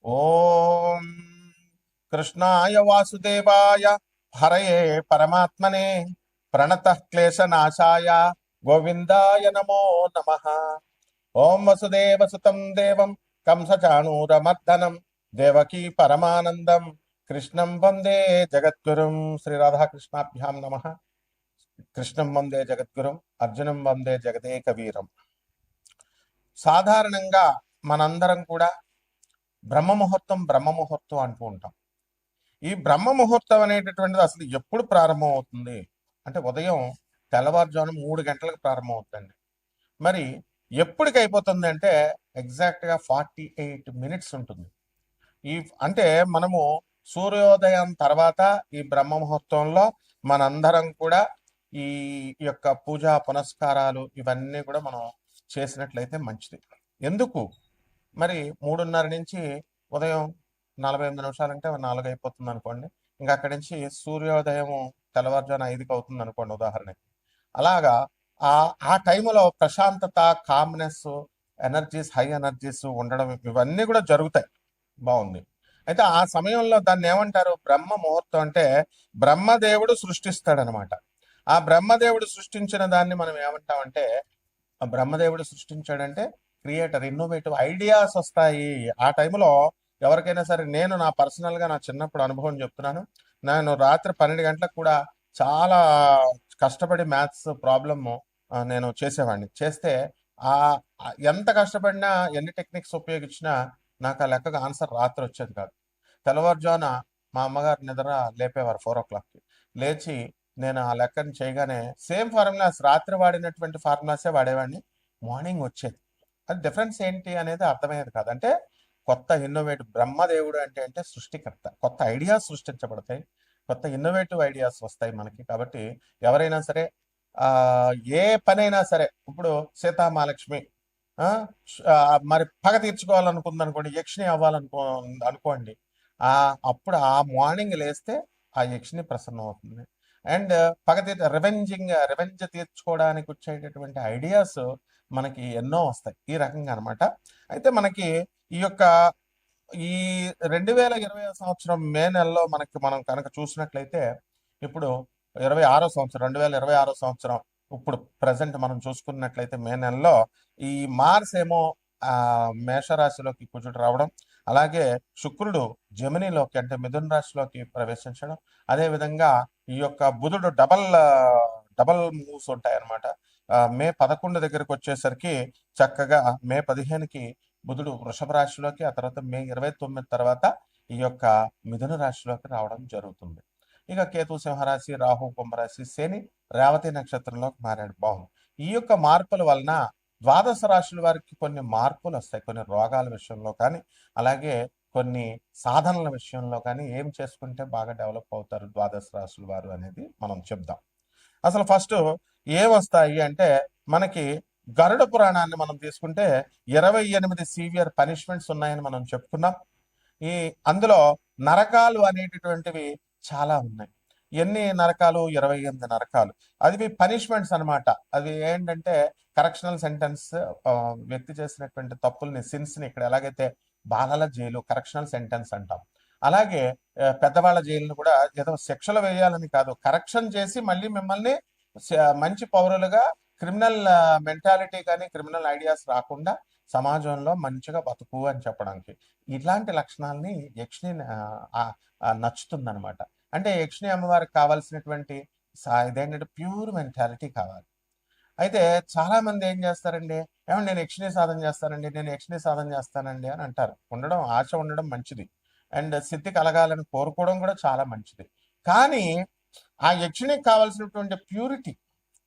ఓం కృష్ణాయ వాసుదేవాయ హరయే పరమాత్మనే ప్రణతః క్లేశనాశాయ గోవిందాయ నమో నమః. ఓం వసుదేవసుతం దేవం కంసచాణూరమర్దనం దేవకీ పరమానందం కృష్ణం వందే జగద్గురుం. శ్రీ రాధాకృష్ణాభ్యాం నమః. కృష్ణం వందే జగద్గురుం, అర్జునం వందే జగదేక వీరం. సాధారణంగా మనందరం కూడా బ్రహ్మముహూర్తం అంటూ ఉంటాం. ఈ బ్రహ్మ ముహూర్తం అనేటటువంటిది అసలు ఎప్పుడు ప్రారంభం అవుతుంది అంటే ఉదయం తెల్లవారుజామున 3 గంటలకు ప్రారంభం అవుతుందండి. మరి ఎప్పటికి అయిపోతుంది అంటే ఎగ్జాక్ట్గా 48 మినిట్స్ ఉంటుంది. ఈ అంటే మనము సూర్యోదయం తర్వాత ఈ బ్రహ్మ ముహూర్తంలో మనందరం కూడా ఈ యొక్క పూజా పునస్కారాలు ఇవన్నీ కూడా మనం చేసినట్లయితే మంచిది. ఎందుకు మరి 3:30 నుంచి ఉదయం 48 నిమిషాలు అంటే 4 అయిపోతుంది అనుకోండి. ఇంకా అక్కడి నుంచి సూర్యోదయం తెల్లవారుజామున 5కి అవుతుంది అనుకోండి ఉదాహరణకి. అలాగా ఆ ఆ టైంలో ప్రశాంతత, కామ్నెస్, ఎనర్జీస్, హై ఎనర్జీస్ ఉండడం ఇవన్నీ కూడా జరుగుతాయి. బాగుంది. అయితే ఆ సమయంలో దాన్ని ఏమంటారు? బ్రహ్మ ముహూర్తం అంటే బ్రహ్మదేవుడు సృష్టిస్తాడనమాట. ఆ బ్రహ్మదేవుడు సృష్టించిన దాన్ని మనం ఏమంటామంటే, ఆ బ్రహ్మదేవుడు సృష్టించాడంటే క్రియేటర్, ఇన్నోవేటివ్ ఐడియాస్ వస్తాయి ఆ టైంలో. ఎవరికైనా సరే, నేను నా పర్సనల్గా నా చిన్నప్పుడు అనుభవం చెప్తున్నాను. నేను రాత్రి 12 గంటలకు కూడా చాలా కష్టపడి మ్యాథ్స్ ప్రాబ్లమ్ నేను చేసేవాడిని. చేస్తే ఆ ఎంత కష్టపడినా ఎన్ని టెక్నిక్స్ ఉపయోగించినా నాకు ఆ లెక్కకు ఆన్సర్ రాత్రి వచ్చేది కాదు. తెల్లవారుజామున మా అమ్మగారు నిద్ర లేపేవారు 4 o'clockకి. లేచి నేను ఆ లెక్కని చేయగానే సేమ్ ఫార్ములాస్, రాత్రి వాడినటువంటి ఫార్ములాసే వాడేవాడిని, మార్నింగ్ వచ్చేది. అది డిఫరెన్స్ ఏంటి అనేది అర్థమయ్యేది కాదు. అంటే కొత్త ఇన్నోవేటివ్ బ్రహ్మదేవుడు అంటే సృష్టికర్త. కొత్త ఐడియాస్ సృష్టించబడతాయి, కొత్త ఇన్నోవేటివ్ ఐడియాస్ వస్తాయి మనకి. కాబట్టి ఎవరైనా సరే ఆ ఏ పనైనా సరే, ఇప్పుడు సీతామహాలక్ష్మి ఆ మరి పగ తీర్చుకోవాలనుకుందనుకోండి, యక్షిని అనుకోండి. ఆ అప్పుడు ఆ మార్నింగ్ లేస్తే ఆ యక్షిని ప్రసన్నం అవుతుంది. అండ్ పగ రివెంజ్ తీర్చుకోవడానికి వచ్చేటటువంటి ఐడియాస్ మనకి ఎన్నో వస్తాయి ఈ రకంగా అనమాట. అయితే మనకి ఈ యొక్క ఈ 2020 మే నెలలో మనం కనుక చూసినట్లయితే, ఇప్పుడు 2026 ఇప్పుడు ప్రజెంట్ మనం చూసుకున్నట్లయితే మే నెలలో ఈ మార్స్ ఏమో మేషరాశిలోకి కుజుడు రావడం, అలాగే శుక్రుడు జమినిలోకి అంటే మిథున రాశిలోకి ప్రవేశించడం, అదేవిధంగా ఈ యొక్క బుధుడు డబల్ మూవ్స్ ఉంటాయన్నమాట. మే 11 దగ్గరకు వచ్చేసరికి చక్కగా మే 15కి బుధుడు వృషభ రాశిలోకి, ఆ తర్వాత మే 29 తర్వాత ఈ యొక్క మిథున రాశిలోకి రావడం జరుగుతుంది. ఇక కేతు సింహరాశి, రాహు కుంభరాశి, శని రేవతి నక్షత్రంలోకి మారాడు. బాగుంది. ఈ యొక్క మార్పుల వలన ద్వాదశ రాశుల వారికి కొన్ని మార్పులు వస్తాయి. కొన్ని రోగాల విషయంలో కానీ, అలాగే కొన్ని సాధనల విషయంలో కానీ ఏం చేసుకుంటే బాగా డెవలప్ అవుతారు ద్వాదశ రాశుల వారు అనేది మనం చెప్దాం. అసలు ఫస్ట్ ఏమొస్తాయి అంటే, మనకి గరుడ పురాణాన్ని మనం తీసుకుంటే 28 సీవియర్ పనిష్మెంట్స్ ఉన్నాయని మనం చెప్పుకున్నాం. అందులో నరకాలు అనేటటువంటివి చాలా ఉన్నాయి. ఎన్ని నరకాలు? 28 నరకాలు. అది పనిష్మెంట్స్ అనమాట. అది ఏంటంటే కరెక్షనల్ సెంటెన్స్. వ్యక్తి చేసినటువంటి తప్పుల్ని, సిన్స్ ని ఇక్కడ ఎలాగైతే బాలల జైలు కరెక్షనల్ సెంటెన్స్ అంటాం, అలాగే పెద్దవాళ్ళ జైలును కూడా ఏదో శిక్షలు వేయాలని కాదు, కరెక్షన్ చేసి మళ్ళీ మిమ్మల్ని మంచి పౌరులుగా, క్రిమినల్ మెంటాలిటీ కానీ క్రిమినల్ ఐడియాస్ రాకుండా సమాజంలో మంచిగా బతుకు అని చెప్పడానికి. ఇలాంటి లక్షణాలని యక్షిని నచ్చుతుందనమాట. అంటే యక్షిని అమ్మవారికి కావాల్సినటువంటి ఇదేంటంటే ప్యూర్ మెంటాలిటీ కావాలి. అయితే చాలా మంది ఏం చేస్తారండి, ఏమన్నా నేను యక్షిని సాధన చేస్తానండి, నేను యక్షిని సాధన చేస్తానండి అని అంటారు. ఆశ ఉండడం మంచిది, అండ్ సిద్ధి కలగాలని కోరుకోవడం కూడా చాలా మంచిది. కానీ ఆ యక్షినికి కావాల్సినటువంటి ప్యూరిటీ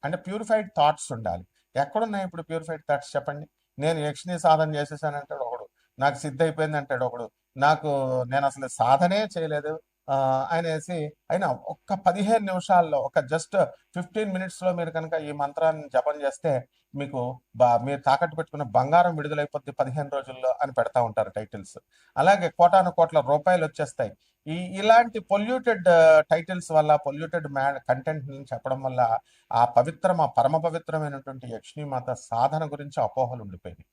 అంటే ప్యూరిఫైడ్ థాట్స్ ఉండాలి. ఎక్కడున్నాయి ఇప్పుడు ప్యూరిఫైడ్ థాట్స్ చెప్పండి? నేను యక్షిని సాధన చేసేసాను అంటాడు ఒకడు, నాకు సిద్ధి అయిపోయింది అంటాడు ఒకడు, నేను అసలు సాధనే చేయలేదు అనేసి. అయినా ఒక్క 15 నిమిషాల్లో, ఒక జస్ట్ 15 మినిట్స్లో మీరు కనుక ఈ మంత్రాన్ని జపం చేస్తే మీకు మీరు తాకట్టు పెట్టుకున్న బంగారం విడుదలైపోద్ది 15 రోజుల్లో అని పెడతా ఉంటారు టైటిల్స్. అలాగే కోటాను కోట్ల రూపాయలు వచ్చేస్తాయి. ఇలాంటి పొల్యూటెడ్ టైటిల్స్ వల్ల, పొల్యూటెడ్ కంటెంట్ చెప్పడం వల్ల ఆ పరమ పవిత్రమైనటువంటి యక్షిణీ మాత సాధన గురించి అపోహలు ఉండిపోయింది.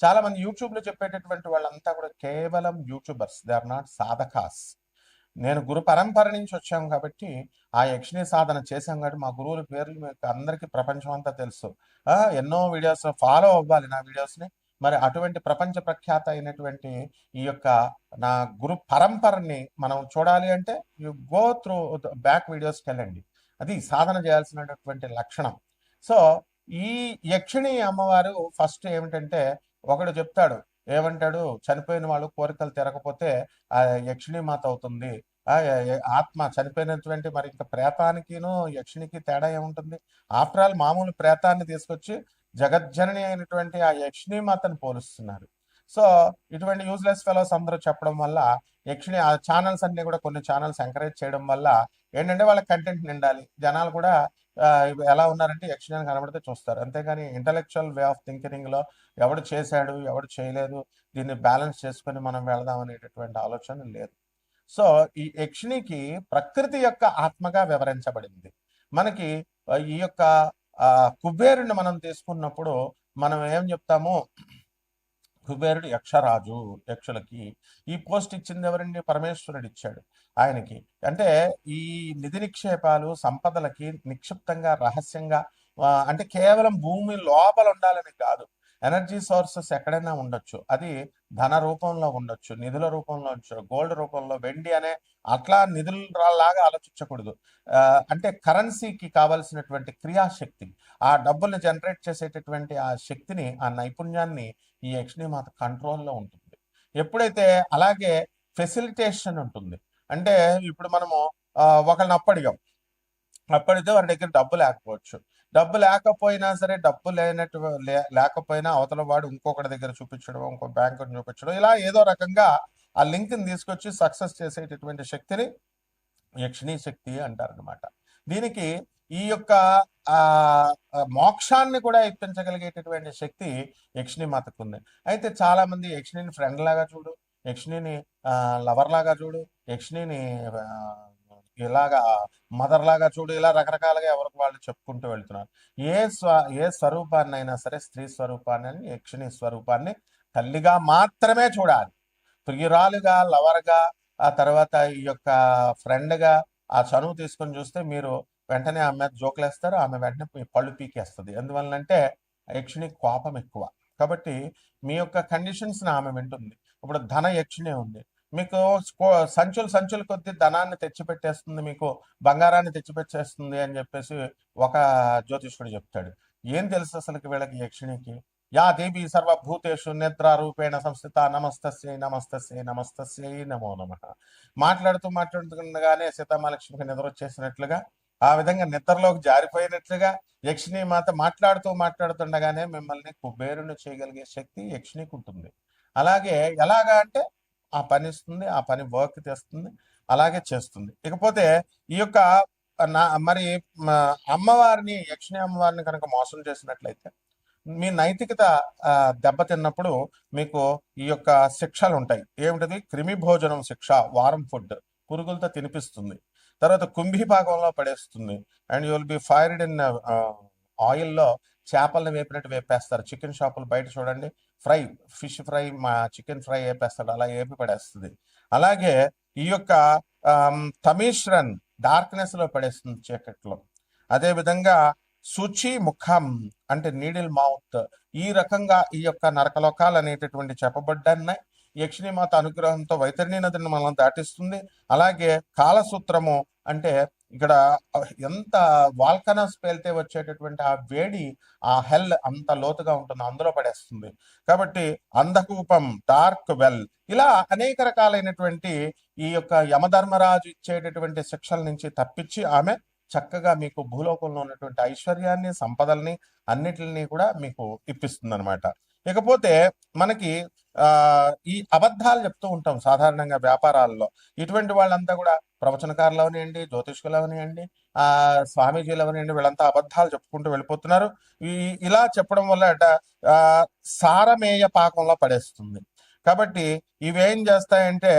చాలా మంది యూట్యూబ్ లో చెప్పేటటువంటి వాళ్ళంతా కూడా కేవలం యూట్యూబర్స్, దే ఆర్ నాట్ సాధకాస్. నేను గురు పరంపర నుంచి వచ్చాం కాబట్టి ఆ యక్షిణీ సాధన చేశాం కాబట్టి మా గురువుల పేర్లు మీకు అందరికీ ప్రపంచం అంతా తెలుసు. ఎన్నో వీడియోస్ ఫాలో అవ్వాలి నా వీడియోస్ని. మరి అటువంటి ప్రపంచ ప్రఖ్యాత అయినటువంటి ఈ యొక్క నా గురు పరంపరని మనం చూడాలి అంటే యు గో త్రూ బ్యాక్ వీడియోస్కి వెళ్ళండి. అది సాధన చేయాల్సినటువంటి లక్షణం. సో ఈ యక్షిణి అమ్మవారు ఫస్ట్ ఏమిటంటే, ఒకడు చెప్తాడు, ఏమంటాడు, చనిపోయిన వాళ్ళు కోరికలు తీరకపోతే ఆ యక్షిణి మాత అవుతుంది. ఆత్మ చనిపోయినటువంటి, మరి ఇంకా ప్రేతానికిను యక్షినికి తేడా ఏముంటుంది? ఆఫ్టర్ ఆల్ మామూలు ప్రేతాన్ని తీసుకొచ్చి జగజ్జనని అయినటువంటి ఆ యక్షిణి మాతను పోలుస్తున్నారు. సో ఇటువంటి యూజ్లెస్ ఫెలోస్ అందరూ చెప్పడం వల్ల యక్షిణి ఆ ఛానల్స్ అన్ని కూడా, కొన్ని ఛానల్స్ ఎంకరేజ్ చేయడం వల్ల ఏంటంటే వాళ్ళకి కంటెంట్ నిండాలి, జనాలు కూడా ఎలా ఉన్నారంటే యక్షిణి అని కనబడితే చూస్తారు. అంతేగాని ఇంటలెక్చువల్ వే ఆఫ్ థింకింగ్ లో ఎవడు చేశాడు ఎవడు చేయలేదు, దీన్ని బ్యాలెన్స్ చేసుకొని మనం వెళదాం అనేటటువంటి ఆలోచన లేదు. సో ఈ యక్షిణికి ప్రకృతి యొక్క ఆత్మగా వివరించబడింది. మనకి ఈ యొక్క కుబేరుని మనం తీసుకున్నప్పుడు మనం ఏం చెప్తాము, కుబేరుడు యక్షరాజు, యక్షులకి ఈ పోస్ట్ ఇచ్చింది ఎవరండి? పరమేశ్వరుడు ఇచ్చాడు ఆయనకి. అంటే ఈ నిధి నిక్షేపాలు సంపదలకి నిక్షిప్తంగా రహస్యంగా, అంటే కేవలం భూమి లోపల ఉండాలని కాదు, ఎనర్జీ సోర్సెస్ ఎక్కడైనా ఉండొచ్చు. అది ధన రూపంలో ఉండొచ్చు, నిధుల రూపంలో ఉండొచ్చు, గోల్డ్ రూపంలో, వెండి అనే అట్లా నిధులలాగా ఆలోచించకూడదు. అంటే కరెన్సీకి కావలసినటువంటి క్రియాశక్తి, ఆ డబ్బుల్ని జనరేట్ చేసేటటువంటి ఆ శక్తిని, ఆ నైపుణ్యాన్ని ఈ యక్షిణి మాత కంట్రోల్లో ఉంటుంది. ఎప్పుడైతే అలాగే ఫెసిలిటేషన్ ఉంటుంది, అంటే ఇప్పుడు మనము ఒకళ్ళని అప్పడితే వారి దగ్గర డబ్బు లేకపోవచ్చు, డబ్బు లేకపోయినా సరే, డబ్బు లేకపోయినా అవతల వాడు ఇంకొకటి దగ్గర చూపించడం, ఇంకో బ్యాంకు చూపించడం, ఇలా ఏదో రకంగా ఆ లింక్ని తీసుకొచ్చి సక్సెస్ చేసేటటువంటి శక్తిని యక్షిణీ శక్తి అంటారనమాట. దీనికి ఈ యొక్క మోక్షాన్ని కూడా ఇప్పించగలిగేటటువంటి శక్తి యక్షిణి మాతకు ఉంది. అయితే చాలా మంది యక్షిణిని ఫ్రెండ్ లాగా చూడు, యక్షిణిని లవర్ లాగా చూడు, యక్షిణిని ఇలాగా మదర్ లాగా చూడు, ఇలా రకరకాలుగా ఎవరికి వాళ్ళు చెప్పుకుంటూ వెళ్తున్నారు. ఏ స్వరూపాన్ని అయినా సరే, స్త్రీ స్వరూపాన్ని, యక్షిణి స్వరూపాన్ని తల్లిగా మాత్రమే చూడాలి. ప్రియురాలుగా, లవర్గా, ఆ తర్వాత ఈ యొక్క ఫ్రెండ్గా ఆ చనువు తీసుకొని చూస్తే మీరు వెంటనే ఆమె మీద జోకులేస్తారు, ఆమె వెంటనే మీ పళ్ళు పీకేస్తుంది. ఎందువల్లంటే యక్షిణి కోపం ఎక్కువ. కాబట్టి మీ యొక్క కండిషన్స్ని ఆమె వింటుంది. ఇప్పుడు ధన యక్షిణి ఉంది, మీకు సంచులు కొద్ది ధనాన్ని తెచ్చిపెట్టేస్తుంది, మీకు బంగారాన్ని తెచ్చిపెట్టేస్తుంది అని చెప్పేసి ఒక జ్యోతిష్కుడు చెప్తాడు. ఏం తెలుసు అసలుకి వీళ్ళకి యక్షిణికి? యా దేవి సర్వభూతేషు నిద్రా రూపేణ సంస్థిత నమస్తస్యై నమస్తస్యై నమస్తస్యై నమో నమః. మాట్లాడుతుండగానే సీతామహాలక్ష్మికి నిద్ర వచ్చేసినట్లుగా, ఆ విధంగా నిద్రలోకి జారిపోయినట్లుగా యక్షిణి మాత మాట్లాడుతుండగానే మిమ్మల్ని కుబేరుని చేయగలిగే శక్తి యక్షిణికి ఉంటుంది. అలాగే ఎలాగా అంటే ఆ పని ఇస్తుంది, ఆ పని వర్క్ తెస్తుంది, అలాగే చేస్తుంది. ఇకపోతే ఈ యొక్క మరి అమ్మవారిని, యక్షిణి అమ్మవారిని కనుక మోసం చేసినట్లయితే మీ నైతికత దెబ్బతిన్నప్పుడు మీకు ఈ యొక్క శిక్షలు ఉంటాయి. ఏమిటది? క్రిమి భోజనం శిక్ష, వారం ఫుడ్, పురుగులతో తినిపిస్తుంది. తర్వాత కుంభీ భాగంలో పడేస్తుంది. And you will be fried in ఆయిల్లో చేపలను వేపినట్టు వేపేస్తారు. చికెన్ షాపులు బయట చూడండి, ఫిష్ ఫ్రై, మా చికెన్ ఫ్రై వేపేస్తాడు, అలా ఏపి పడేస్తుంది. అలాగే ఈ యొక్క తమీశ్రన్ డార్క్నెస్ లో పడేస్తుంది, చీకట్లో. అదే విధంగా శుచి ముఖం అంటే నీడిల్ మౌత్, ఈ రకంగా ఈ యొక్క నరకలోకాలు అనేటటువంటి చెప్పబడ్డాయి. యక్షిణి మాత అనుగ్రహంతో వైతరణి నదిని మనం దాటిస్తుంది. అలాగే కాలసూత్రము అంటే ఇక్కడ ఎంత వాల్కనస్ పేలితే వచ్చేటటువంటి ఆ వేడి, ఆ హెల్ అంత లోతుగా ఉంటుంది, అందులో పడేస్తుంది. కాబట్టి అంధకూపం, డార్క్ వెల్, ఇలా అనేక రకాలైనటువంటి ఈ యొక్క యమధర్మరాజు ఇచ్చేటటువంటి శిక్షల నుంచి తప్పించి ఆమె చక్కగా మీకు భూలోకంలో ఉన్నటువంటి ఐశ్వర్యాన్ని, సంపదల్ని అన్నిటిని కూడా మీకు ఇప్పిస్తుంది అనమాట. ఇకపోతే మనకి ఈ అబద్ధాలు చెప్తూ ఉంటాం సాధారణంగా వ్యాపారాల్లో. ఇటువంటి వాళ్ళంతా కూడా ప్రవచనకారులు అవనివ్వండి, జ్యోతిష్కులు అవనివ్వండి, స్వామీజీలు అవనివ్వండి, వీళ్ళంతా అబద్ధాలు చెప్పుకుంటూ వెళ్ళిపోతున్నారు. ఇలా చెప్పడం వల్ల సారమేయ పాకంలో పడేస్తుంది. కాబట్టి ఇవేం చేస్తాయంటే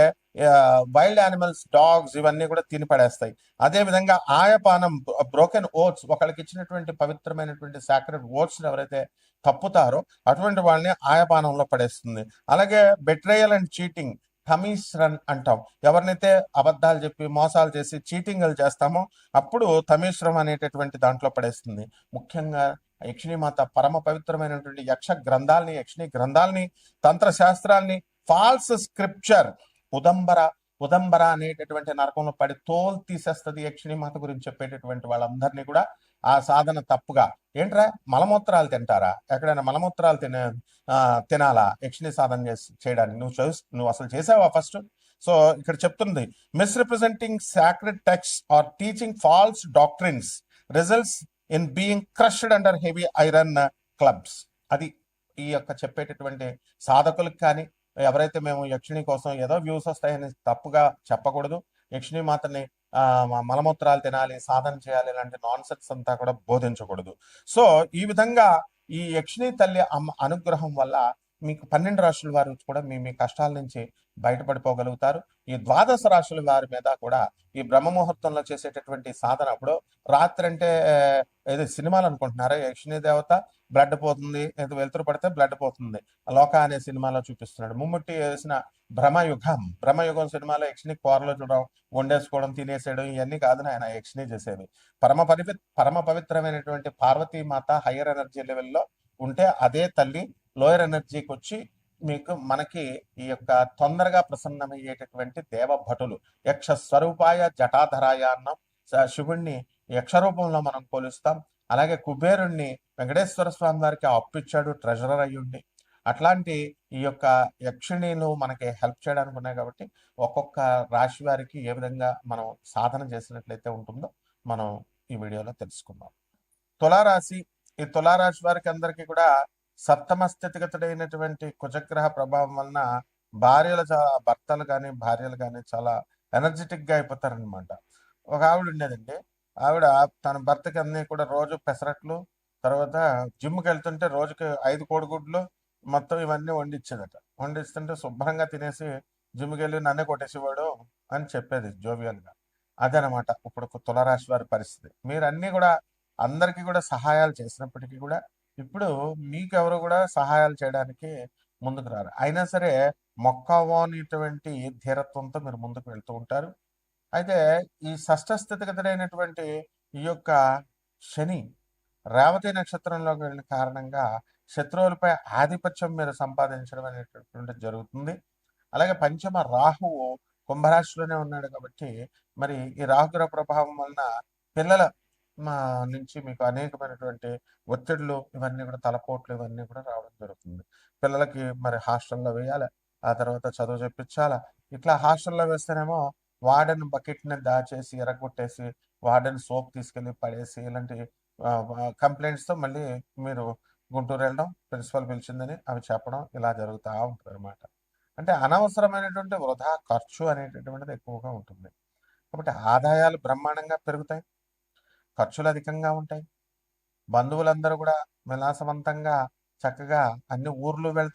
వైల్డ్ యానిమల్స్, డాగ్స్ ఇవన్నీ కూడా తిని పడేస్తాయి. అదే విధంగా ఆయపానం, బ్రోకెన్ ఓట్స్, ఒకళ్ళకి ఇచ్చినటువంటి పవిత్రమైనటువంటి సాక్రెడ్ ఓట్స్ ఎవరైతే తప్పుతారో అటువంటి వాళ్ళని ఆయపానంలో పడేస్తుంది. అలాగే బెట్రేయల్ అండ్ చీటింగ్, తమీస్ రన్ అంటాం. ఎవరినైతే అబద్ధాలు చెప్పి మోసాలు చేసి చీటింగ్లు చేస్తామో అప్పుడు తమీశ్రం అనేటటువంటి దాంట్లో పడేస్తుంది. ముఖ్యంగా యక్షిణీమాత పరమ పవిత్రమైనటువంటి యక్షిణీ గ్రంథాలని, తంత్ర శాస్త్రాల్ని, ఫాల్స్ స్క్రిప్చర్, ఉదంబర ఉదంబర అనేటటువంటి నరకంలో పడి తోలు తీసేస్తుంది. యక్షిణీమాత గురించి చెప్పేటటువంటి వాళ్ళందరినీ కూడా ఆ సాధన తప్పుగా, ఏంట్రా మలమూత్రాలు తింటారా, ఎక్కడైనా మలమూత్రాలు తినాలా యక్షిణీ సాధన చేయడానికి? నువ్వు అసలు చేసావా ఫస్ట్? సో ఇక్కడ చెప్తుంది, misrepresenting sacred text or teaching false doctrines results in being crushed under heavy iron clubs. అది ఈ యొక్క చెప్పేటటువంటి సాధకులకు కానీ, ఎవరైతే మేము యక్షిణి కోసం ఏదో వ్యూస్ వస్తాయని తప్పుగా చెప్పకూడదు. యక్షిణి మాతని మలమూత్రాలు తినాలి, సాధన చేయాలి, ఇలాంటి నాన్ సెన్స్ అంతా కూడా బోధించకూడదు. సో ఈ విధంగా ఈ యక్షిణి తల్లి అమ్మ అనుగ్రహం వల్ల మీకు 12 రాశుల వారు కూడా మీ మీ కష్టాల నుంచి బయటపడిపోగలుగుతారు. ఈ 12 రాశుల వారి మీద కూడా ఈ బ్రహ్మ ముహూర్తంలో చేసేటటువంటి సాధన, అప్పుడు రాత్రి అంటే ఏదో సినిమాలు అనుకుంటున్నారా, యక్షిణీ దేవత బ్లడ్ పోతుంది, ఏదో వెలుతురు పడితే బ్లడ్ పోతుంది, లోక అనే సినిమాలో చూపిస్తున్నాడు. ముమ్ముట్టి వేసిన బ్రహ్మయుగం సినిమాలో యక్షిణి కూరలో చూడడం, వండేసుకోవడం, తినేసేయడం ఇవన్నీ కాదు ఆయన యక్షిణి చేసేది. పరమ పవిత్రమైనటువంటి పార్వతీమాత హయ్యర్ ఎనర్జీ లెవెల్లో ఉంటే అదే తల్లి లోయర్ ఎనర్జీకి వచ్చి మనకి ఈ యొక్క తొందరగా ప్రసన్నమయ్యేటటువంటి దేవభటులు. యక్ష స్వరూపాయ జటాధరాయ అన్నాం. శివుణ్ణి యక్ష రూపంలో మనం పోలుస్తాం. అలాగే కుబేరుణ్ణి వెంకటేశ్వర స్వామి వారికి అప్పిచ్చాడు, ట్రెజరర్ అయ్యుండి. అట్లాంటి ఈ యొక్క యక్షిణీలు మనకి హెల్ప్ చేయడానికి ఉన్నాయి. కాబట్టి ఒక్కొక్క రాశి వారికి ఏ విధంగా మనం సాధన చేసినట్లయితే ఉంటుందో మనం ఈ వీడియోలో తెలుసుకుందాం. తులారాశి, ఈ తులారాశి వారికి అందరికీ కూడా సప్తమ స్థితిగతుడైనటువంటి కుజగ్రహ ప్రభావం వలన భర్తలు కానీ భార్యలు కానీ చాలా ఎనర్జెటిక్ గా అయిపోతారనమాట. ఒక ఆవిడ ఉండేదండి, ఆవిడ తన భర్తకి అన్ని కూడా రోజు పెసరట్లు, తర్వాత జిమ్కి వెళ్తుంటే రోజుకి 5 కోడిగుడ్లు మొత్తం ఇవన్నీ వండిచ్చేదట. వండిస్తుంటే శుభ్రంగా తినేసి జిమ్కి వెళ్ళి నన్నే కొట్టేసేవాడు అని చెప్పేది జోవియల్గా. అదనమాట ఇప్పుడు తులారాశి వారి పరిస్థితి. మీరు అన్ని కూడా అందరికీ కూడా సహాయాలు చేసినప్పటికీ కూడా ఇప్పుడు మీకెవరు కూడా సహాయాలు చేయడానికి ముందుకు రారు. అయినా సరే మొక్కవోనిటువంటి ధీరత్వంతో మీరు ముందుకు వెళ్తూ ఉంటారు. అయితే ఈ షష్ఠ స్థితిగతుడైనటువంటి ఈ యొక్క శని రేవతి నక్షత్రంలోకి వెళ్ళిన కారణంగా శత్రువులపై ఆధిపత్యం మీరు సంపాదించడం అనేటటువంటి జరుగుతుంది. అలాగే పంచమ రాహువు కుంభరాశిలోనే ఉన్నాడు కాబట్టి మరి ఈ రాహుగ్రహ ప్రభావం వలన పిల్లల నుంచి మీకు అనేకమైనటువంటి ఒత్తిడులు, ఇవన్నీ కూడా తలపోట్లు, ఇవన్నీ కూడా రావడం జరుగుతుంది. పిల్లలకి మరి హాస్టల్లో వేయాలి, ఆ తర్వాత చదువు చెప్పించాలా. ఇట్లా హాస్టల్లో వేస్తేనేమో వార్డెన్ బకెట్ని దాచేసి ఎరగొట్టేసి వార్డెన్ సోప్ తీసుకెళ్ళి పడేసి ఇలాంటి కంప్లైంట్స్తో మళ్ళీ మీరు గుంటూరు వెళ్ళడం, ప్రిన్సిపల్ పిలిచిందని అవి చెప్పడం, ఇలా జరుగుతూ ఉంటుంది అనమాట. అంటే అనవసరమైనటువంటి వృధా ఖర్చు అనేటటువంటిది ఎక్కువగా ఉంటుంది. కాబట్టి ఆదాయాలు బ్రహ్మాండంగా పెరుగుతాయి, ఖర్చులు అధికంగా ఉంటాయి. బంధువులందరూ కూడా విలాసవంతంగా చక్కగా అన్ని ఊర్లు వెళ్తారు.